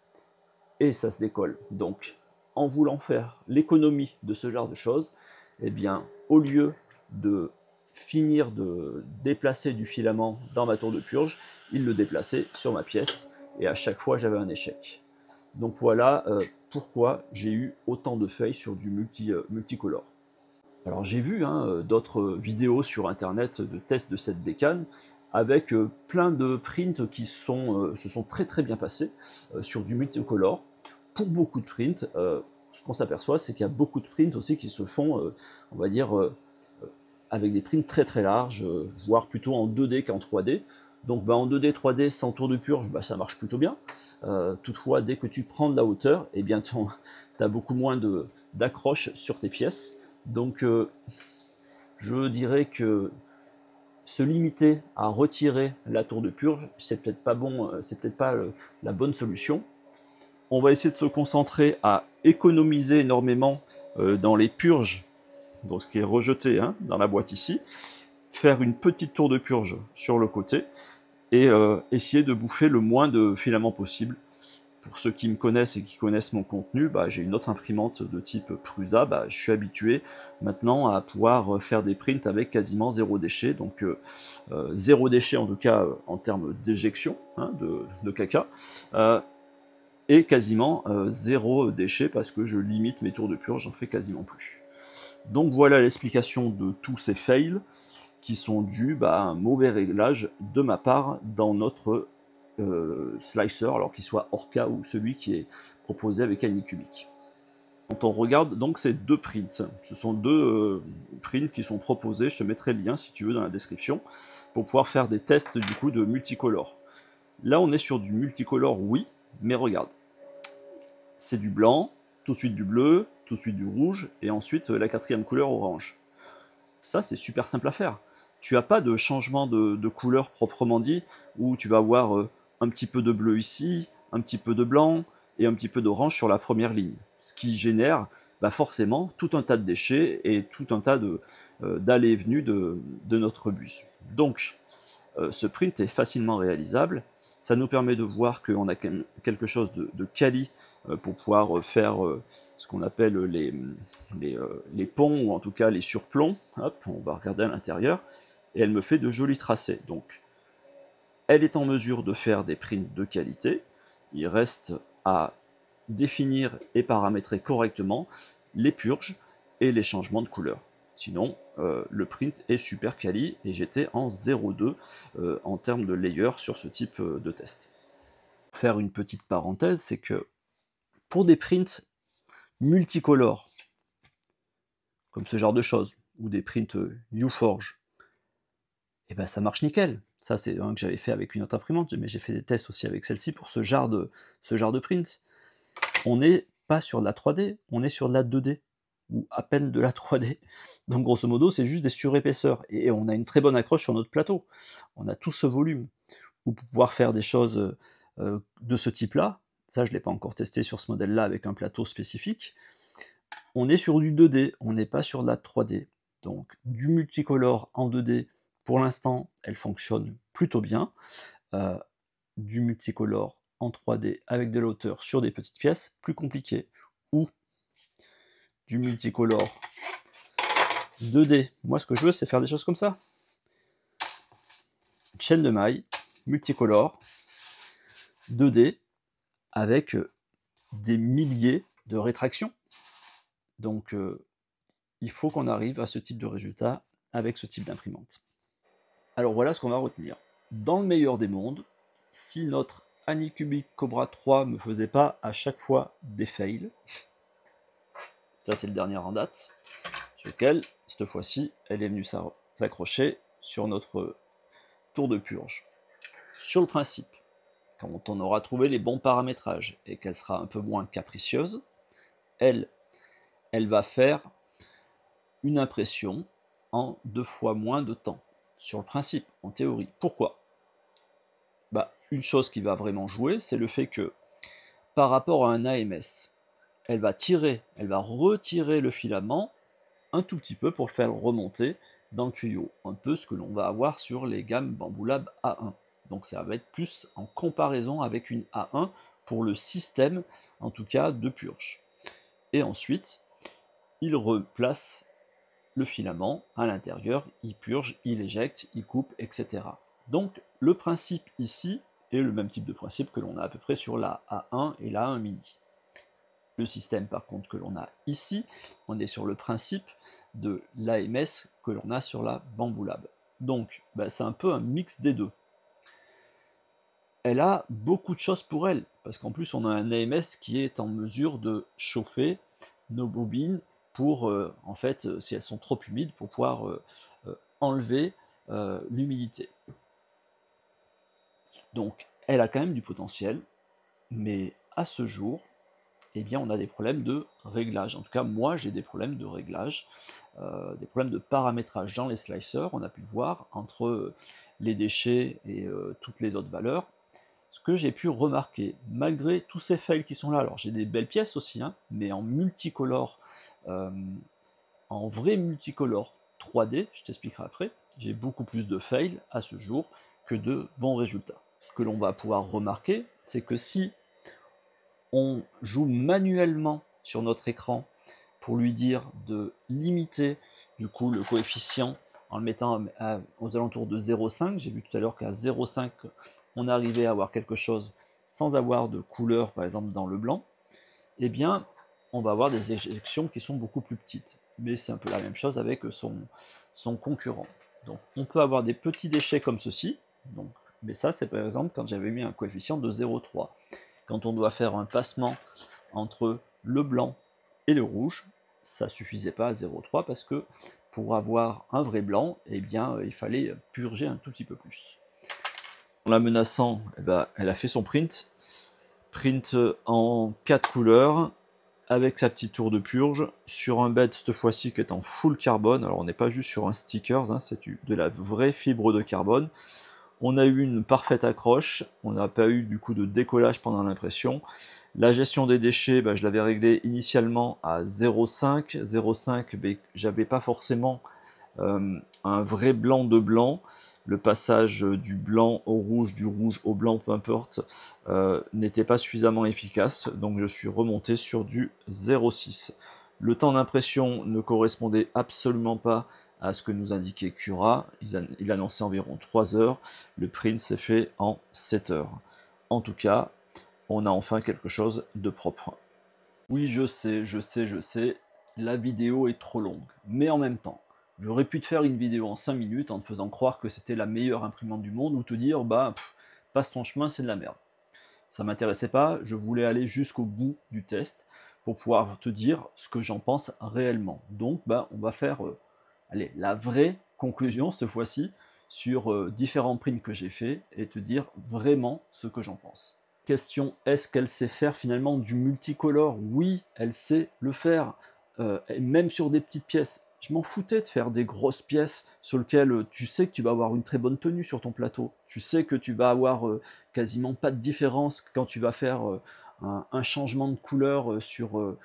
et ça se décolle. Donc, en voulant faire l'économie de ce genre de choses, eh bien, au lieu de finir de déplacer du filament dans ma tour de purge, il le déplaçait sur ma pièce, et à chaque fois j'avais un échec. Donc voilà pourquoi j'ai eu autant de feuilles sur du multicolore. Alors j'ai vu d'autres vidéos sur internet de tests de cette bécane avec plein de prints qui se sont très très bien passés sur du multicolore. Pour beaucoup de prints, ce qu'on s'aperçoit, c'est qu'il y a beaucoup de prints aussi qui se font, on va dire, avec des prints très très larges, voire plutôt en 2D qu'en 3D. Donc en 2D, 3D, sans tour de purge, ça marche plutôt bien. Toutefois, dès que tu prends de la hauteur, eh bien tu as beaucoup moins d'accroche sur tes pièces. Donc je dirais que se limiter à retirer la tour de purge, c'est peut-être pas bon, c'est peut-être pas la bonne solution. On va essayer de se concentrer à économiser énormément dans les purges, donc ce qui est rejeté dans la boîte ici, faire une petite tour de purge sur le côté et essayer de bouffer le moins de filaments possible. Pour ceux qui me connaissent et qui connaissent mon contenu, j'ai une autre imprimante de type Prusa, je suis habitué maintenant à pouvoir faire des prints avec quasiment zéro déchet, donc zéro déchet en tout cas en termes d'éjection de caca, et quasiment zéro déchet parce que je limite mes tours de purge, j'en fais quasiment plus. Donc voilà l'explication de tous ces fails qui sont dus à un mauvais réglage de ma part dans notre slicer, alors qu'il soit Orca ou celui qui est proposé avec Anycubic. Quand on regarde donc ces deux prints, ce sont deux prints qui sont proposés, je te mettrai le lien si tu veux dans la description, pour pouvoir faire des tests du coup de multicolore. Là on est sur du multicolore, oui, mais regarde, c'est du blanc, tout de suite du bleu, tout de suite du rouge, et ensuite la quatrième couleur orange. Ça c'est super simple à faire. Tu n'as pas de changement de couleur proprement dit, où tu vas avoir un petit peu de bleu ici, un petit peu de blanc et un petit peu d'orange sur la première ligne. Ce qui génère forcément tout un tas de déchets et tout un tas d'allées et venues de notre bus. Donc ce print est facilement réalisable. Ça nous permet de voir qu'on a quelque chose de quali pour pouvoir faire ce qu'on appelle les ponts, ou en tout cas les surplombs. Hop, on va regarder à l'intérieur. Et elle me fait de jolis tracés. Donc, elle est en mesure de faire des prints de qualité. Il reste à définir et paramétrer correctement les purges et les changements de couleur. Sinon, le print est super quali et j'étais en 0,2 en termes de layer sur ce type de test. Pour faire une petite parenthèse, c'est que pour des prints multicolores, comme ce genre de choses, ou des prints Uforge, et ça marche nickel. Ça, c'est un que j'avais fait avec une autre imprimante, mais j'ai fait des tests aussi avec celle-ci pour ce genre de print. On n'est pas sur de la 3D, on est sur de la 2D, ou à peine de la 3D. Donc grosso modo, c'est juste des surépaisseurs, et on a une très bonne accroche sur notre plateau. On a tout ce volume. Ou pour pouvoir faire des choses de ce type-là, ça je ne l'ai pas encore testé sur ce modèle-là avec un plateau spécifique, on est sur du 2D, on n'est pas sur de la 3D. Donc du multicolore en 2D, pour l'instant, elle fonctionne plutôt bien. Du multicolore en 3D avec de la hauteur sur des petites pièces, plus compliqué. Ou du multicolore 2D. Moi, ce que je veux, c'est faire des choses comme ça. Une chaîne de mailles, multicolore, 2D, avec des milliers de rétractions. Donc, il faut qu'on arrive à ce type de résultat avec ce type d'imprimante. Alors voilà ce qu'on va retenir. Dans le meilleur des mondes, si notre Anycubic Cobra 3 ne me faisait pas à chaque fois des fails, ça c'est le dernier en date, sur lequel, cette fois-ci, elle est venue s'accrocher sur notre tour de purge. Sur le principe, quand on aura trouvé les bons paramétrages et qu'elle sera un peu moins capricieuse, elle va faire une impression en 2 fois moins de temps. Sur le principe, en théorie. Pourquoi? Une chose qui va vraiment jouer, c'est le fait que par rapport à un AMS, elle va retirer le filament un tout petit peu pour le faire remonter dans le tuyau. Un peu ce que l'on va avoir sur les gammes Bambu Lab A1. Donc ça va être plus en comparaison avec une A1 pour le système, en tout cas, de purge. Et ensuite, il replace le filament à l'intérieur, il purge, il éjecte, il coupe, etc. Donc le principe ici est le même type de principe que l'on a à peu près sur la A1 et la A1 mini. Le système par contre que l'on a ici, on est sur le principe de l'AMS que l'on a sur la Bambu Lab. Donc c'est un peu un mix des deux. Elle a beaucoup de choses pour elle, parce qu'en plus on a un AMS qui est en mesure de chauffer nos bobines pour, en fait, si elles sont trop humides, pour pouvoir enlever l'humidité. Donc elle a quand même du potentiel, mais à ce jour, eh bien, on a des problèmes de réglage. En tout cas, moi, j'ai des problèmes de réglage, des problèmes de paramétrage dans les slicers. On a pu le voir entre les déchets et toutes les autres valeurs. Ce que j'ai pu remarquer, malgré tous ces fails qui sont là, alors j'ai des belles pièces aussi, hein, mais en multicolore, en vrai multicolore 3D, je t'expliquerai après, j'ai beaucoup plus de fails à ce jour que de bons résultats. Ce que l'on va pouvoir remarquer, c'est que si on joue manuellement sur notre écran pour lui dire de limiter du coup le coefficient en le mettant aux alentours de 0,5. J'ai vu tout à l'heure qu'à 0,5 on arrivait à avoir quelque chose sans avoir de couleur par exemple dans le blanc. Eh bien on va avoir des éjections qui sont beaucoup plus petites. Mais c'est un peu la même chose avec son concurrent. Donc on peut avoir des petits déchets comme ceci. Donc, mais ça c'est par exemple quand j'avais mis un coefficient de 0,3. Quand on doit faire un passement entre le blanc et le rouge, ça suffisait pas à 0,3 parce que pour avoir un vrai blanc, eh bien, il fallait purger un tout petit peu plus. En la menaçant, elle a fait son print en 4 couleurs, avec sa petite tour de purge, sur un bed cette fois-ci qui est en full carbone. Alors on n'est pas juste sur un stickers, hein, c'est de la vraie fibre de carbone. On a eu une parfaite accroche, on n'a pas eu du coup de décollage pendant l'impression. La gestion des déchets, je l'avais réglé initialement à 0,5. 0,5, j'avais pas forcément un vrai blanc de blanc. Le passage du blanc au rouge, du rouge au blanc, peu importe, n'était pas suffisamment efficace. Donc je suis remonté sur du 0,6. Le temps d'impression ne correspondait absolument pas à ce que nous indiquait Cura. Il annonçait environ 3 heures. Le print s'est fait en 7 heures. En tout cas, on a enfin quelque chose de propre. Oui, je sais, la vidéo est trop longue. Mais en même temps, j'aurais pu te faire une vidéo en 5 minutes en te faisant croire que c'était la meilleure imprimante du monde ou te dire, passe ton chemin, c'est de la merde. Ça m'intéressait pas, je voulais aller jusqu'au bout du test pour pouvoir te dire ce que j'en pense réellement. Donc, on va faire la vraie conclusion cette fois-ci sur différents prints que j'ai fait et te dire vraiment ce que j'en pense. Question, est-ce qu'elle sait faire finalement du multicolore? Oui, elle sait le faire, et même sur des petites pièces. Je m'en foutais de faire des grosses pièces sur lesquelles tu sais que tu vas avoir une très bonne tenue sur ton plateau. Tu sais que tu vas avoir quasiment pas de différence quand tu vas faire un changement de couleur sur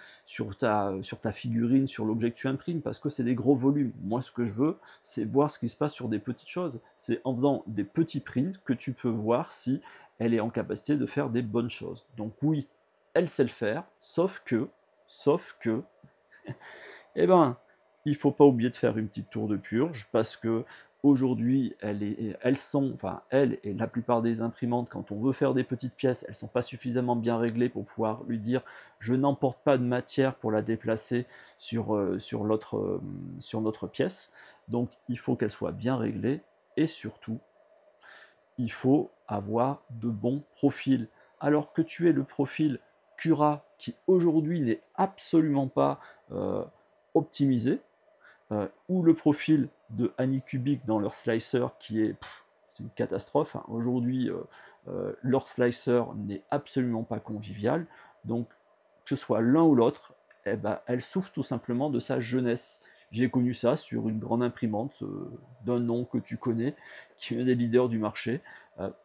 ta figurine, sur l'objet que tu imprimes, parce que c'est des gros volumes. Moi, ce que je veux, c'est voir ce qui se passe sur des petites choses. C'est en faisant des petits prints que tu peux voir si elle est en capacité de faire des bonnes choses. Donc oui, elle sait le faire, sauf que, il faut pas oublier de faire une petite tour de purge, parce que aujourd'hui, elle et la plupart des imprimantes, quand on veut faire des petites pièces, elles sont pas suffisamment bien réglées pour pouvoir lui dire je n'emporte pas de matière pour la déplacer sur notre pièce. Donc il faut qu'elle soit bien réglée et surtout, il faut avoir de bons profils. Alors que tu aies le profil Cura qui aujourd'hui n'est absolument pas optimisé, ou le profil de Anycubic dans leur slicer qui est c'est une catastrophe. Hein. Aujourd'hui, leur slicer n'est absolument pas convivial. Donc, que ce soit l'un ou l'autre, eh ben, elle souffre tout simplement de sa jeunesse. J'ai connu ça sur une grande imprimante d'un nom que tu connais, qui est un des leaders du marché,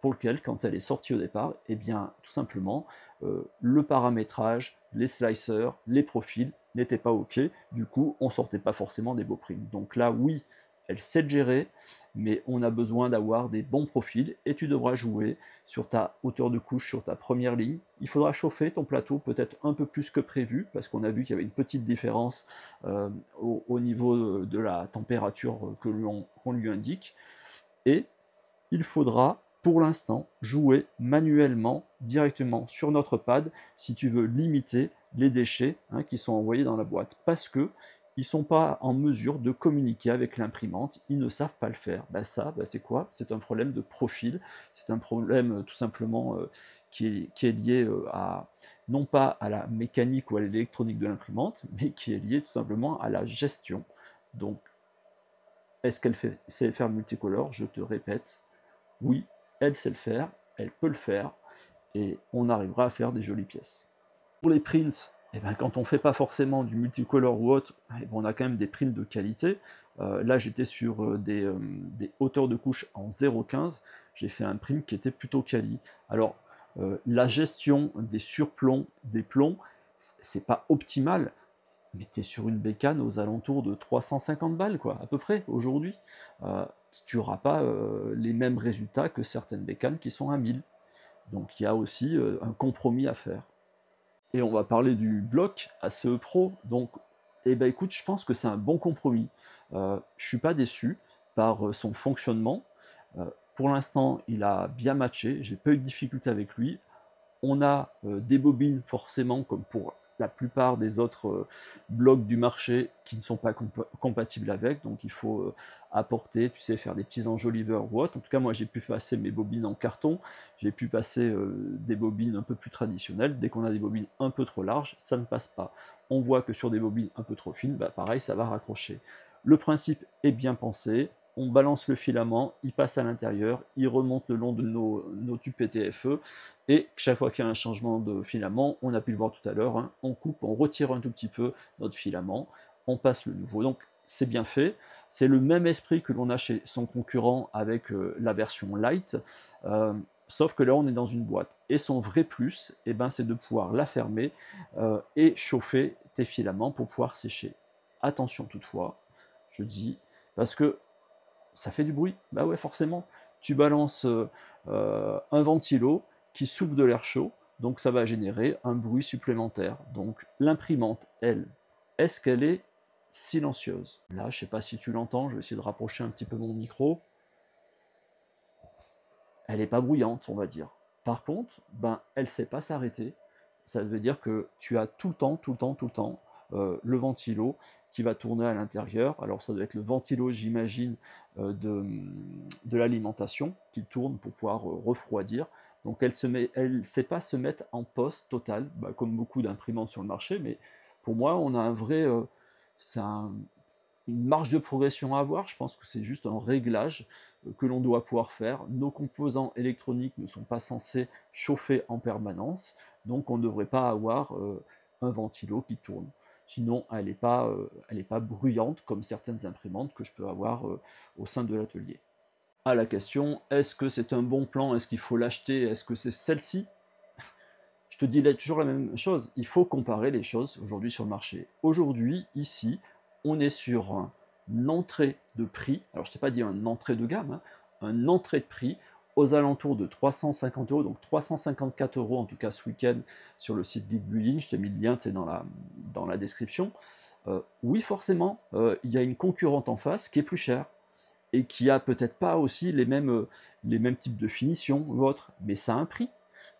pour lequel, quand elle est sortie au départ, eh bien, tout simplement, le paramétrage, les slicers, les profils n'étaient pas OK. Du coup, on sortait pas forcément des beaux prints. Donc là, oui, elle sait gérer, mais on a besoin d'avoir des bons profils et tu devras jouer sur ta hauteur de couche, sur ta première ligne. Il faudra chauffer ton plateau peut-être un peu plus que prévu parce qu'on a vu qu'il y avait une petite différence au niveau de la température qu'on lui indique. Et il faudra pour l'instant jouer manuellement directement sur notre pad si tu veux limiter les déchets qui sont envoyés dans la boîte parce que ils ne sont pas en mesure de communiquer avec l'imprimante, ils ne savent pas le faire. C'est quoi? C'est un problème de profil, c'est un problème tout simplement qui est lié non pas à la mécanique ou à l'électronique de l'imprimante, mais qui est lié tout simplement à la gestion. Donc, est-ce qu'elle sait faire le multicolore? Je te répète, oui, elle sait le faire, elle peut le faire, et on arrivera à faire des jolies pièces. Pour les prints, eh ben, quand on ne fait pas forcément du multicolore ou autre, eh ben, on a quand même des prints de qualité. Là, j'étais sur des hauteurs de couche en 0,15. J'ai fait un print qui était plutôt quali. Alors, la gestion des surplombs, des plombs, c'est pas optimal, mais tu es sur une bécane aux alentours de 350 balles, quoi, à peu près, aujourd'hui. Tu n'auras pas les mêmes résultats que certaines bécanes qui sont à 1000. Donc il y a aussi un compromis à faire. Et on va parler du bloc ACE Pro. Donc, eh ben, écoute, je pense que c'est un bon compromis. Je ne suis pas déçu par son fonctionnement. Pour l'instant, il a bien matché. J'ai pas eu de difficulté avec lui. On a des bobines forcément, comme pour la plupart des autres blocs du marché qui ne sont pas compatibles avec, donc il faut apporter, tu sais, faire des petits enjoliveurs ou autre. En tout cas, moi j'ai pu passer mes bobines en carton, j'ai pu passer des bobines un peu plus traditionnelles. Dès qu'on a des bobines un peu trop larges, ça ne passe pas. On voit que sur des bobines un peu trop fines, pareil, ça va raccrocher. Le principe est bien pensé, on balance le filament, il passe à l'intérieur, il remonte le long de nos tubes PTFE, et chaque fois qu'il y a un changement de filament, on a pu le voir tout à l'heure, on coupe, on retire un tout petit peu notre filament, on passe le nouveau. Donc c'est bien fait, c'est le même esprit que l'on a chez son concurrent avec la version light, sauf que là on est dans une boîte. Et son vrai plus, c'est de pouvoir la fermer et chauffer tes filaments pour pouvoir sécher. Attention toutefois, je dis, parce que ça fait du bruit. Bah ouais, forcément. Tu balances un ventilo qui souffle de l'air chaud, donc ça va générer un bruit supplémentaire. Donc l'imprimante, elle, est-ce qu'elle est silencieuse? Là, je sais pas si tu l'entends, je vais essayer de rapprocher un petit peu mon micro. Elle n'est pas bruyante, on va dire. Par contre, elle ne sait pas s'arrêter. Ça veut dire que tu as tout le temps, le ventilo qui va tourner à l'intérieur. Alors ça doit être le ventilo, j'imagine, de l'alimentation qui tourne pour pouvoir refroidir. Donc elle ne sait pas se mettre en pause totale, comme beaucoup d'imprimantes sur le marché, mais pour moi, on a un vrai... une marge de progression à avoir. Je pense que c'est juste un réglage que l'on doit pouvoir faire. Nos composants électroniques ne sont pas censés chauffer en permanence, donc on ne devrait pas avoir un ventilo qui tourne. Sinon, elle n'est pas bruyante comme certaines imprimantes que je peux avoir au sein de l'atelier. À la question, est-ce que c'est un bon plan? Est-ce qu'il faut l'acheter? Est-ce que c'est celle-ci? Je te dis là toujours la même chose, il faut comparer les choses aujourd'hui sur le marché. Aujourd'hui, ici, on est sur une entrée de prix, alors je ne t'ai pas dit une entrée de gamme, une entrée de prix aux alentours de 350 €, donc 354 € en tout cas ce week-end sur le site Geekbuilding, je t'ai mis le lien dans la description. Oui, forcément, il y a une concurrente en face qui est plus chère et qui a peut-être pas aussi les mêmes types de finition ou autres, mais ça a un prix.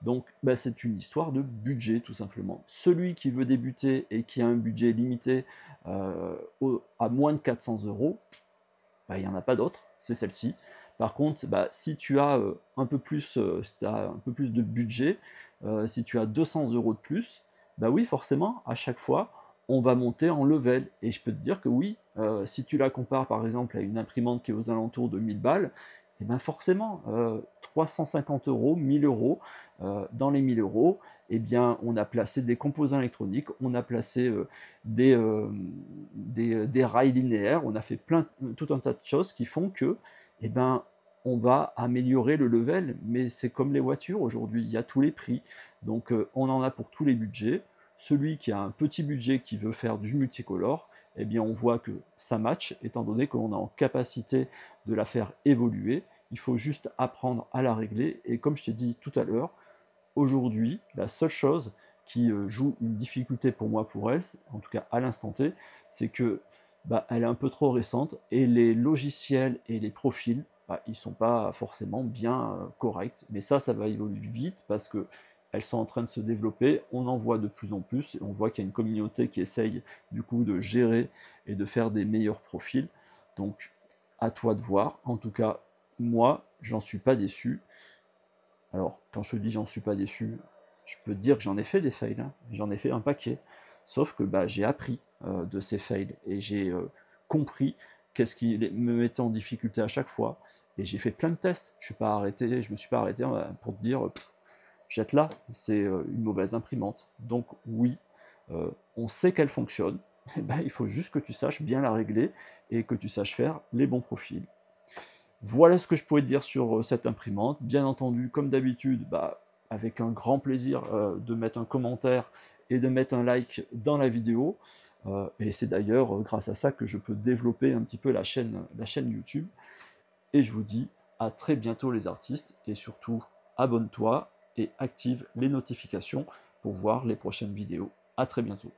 Donc c'est une histoire de budget tout simplement. Celui qui veut débuter et qui a un budget limité à moins de 400 €, bah, il n'y en a pas d'autre, c'est celle-ci. Par contre, bah, si tu as un peu plus, si tu as un peu plus de budget, si tu as 200 € de plus, bah oui, forcément, à chaque fois, on va monter en level. Et je peux te dire que oui, si tu la compares par exemple à une imprimante qui est aux alentours de 1000 balles, et ben forcément, 350 €, 1000 €, dans les 1000 €, eh bien, on a placé des composants électroniques, on a placé des rails linéaires, on a fait tout un tas de choses qui font que, eh ben, on va améliorer le level, mais c'est comme les voitures aujourd'hui, il y a tous les prix, donc on en a pour tous les budgets. Celui qui a un petit budget qui veut faire du multicolore, eh bien on voit que ça match, étant donné qu'on est en capacité de la faire évoluer. Il faut juste apprendre à la régler, et comme je t'ai dit tout à l'heure, aujourd'hui, la seule chose qui joue une difficulté pour moi pour elle, en tout cas à l'instant T, c'est que bah, elle est un peu trop récente, et les logiciels et les profils, bah, ils sont pas forcément bien corrects. Mais ça va évoluer vite parce que elles sont en train de se développer, on en voit de plus en plus, et on voit qu'il y a une communauté qui essaye du coup de gérer et de faire des meilleurs profils. Donc à toi de voir. En tout cas, moi, j'en suis pas déçu. Alors, quand je te dis j'en suis pas déçu, je peux te dire que j'en ai fait des fails, hein. J'en ai fait un paquet. Sauf que bah, j'ai appris de ces fails, et j'ai compris qu'est-ce qui me mettait en difficulté à chaque fois. Et j'ai fait plein de tests. Je me suis pas arrêté pour te dire jette-la, c'est une mauvaise imprimante. Donc oui, on sait qu'elle fonctionne. Eh ben, il faut juste que tu saches bien la régler et que tu saches faire les bons profils. Voilà ce que je pouvais te dire sur cette imprimante. Bien entendu, comme d'habitude, bah, avec un grand plaisir de mettre un commentaire et de mettre un like dans la vidéo. Et c'est d'ailleurs grâce à ça que je peux développer un petit peu la chaîne YouTube. Et je vous dis à très bientôt les artistes, et surtout abonne-toi et active les notifications pour voir les prochaines vidéos. À très bientôt.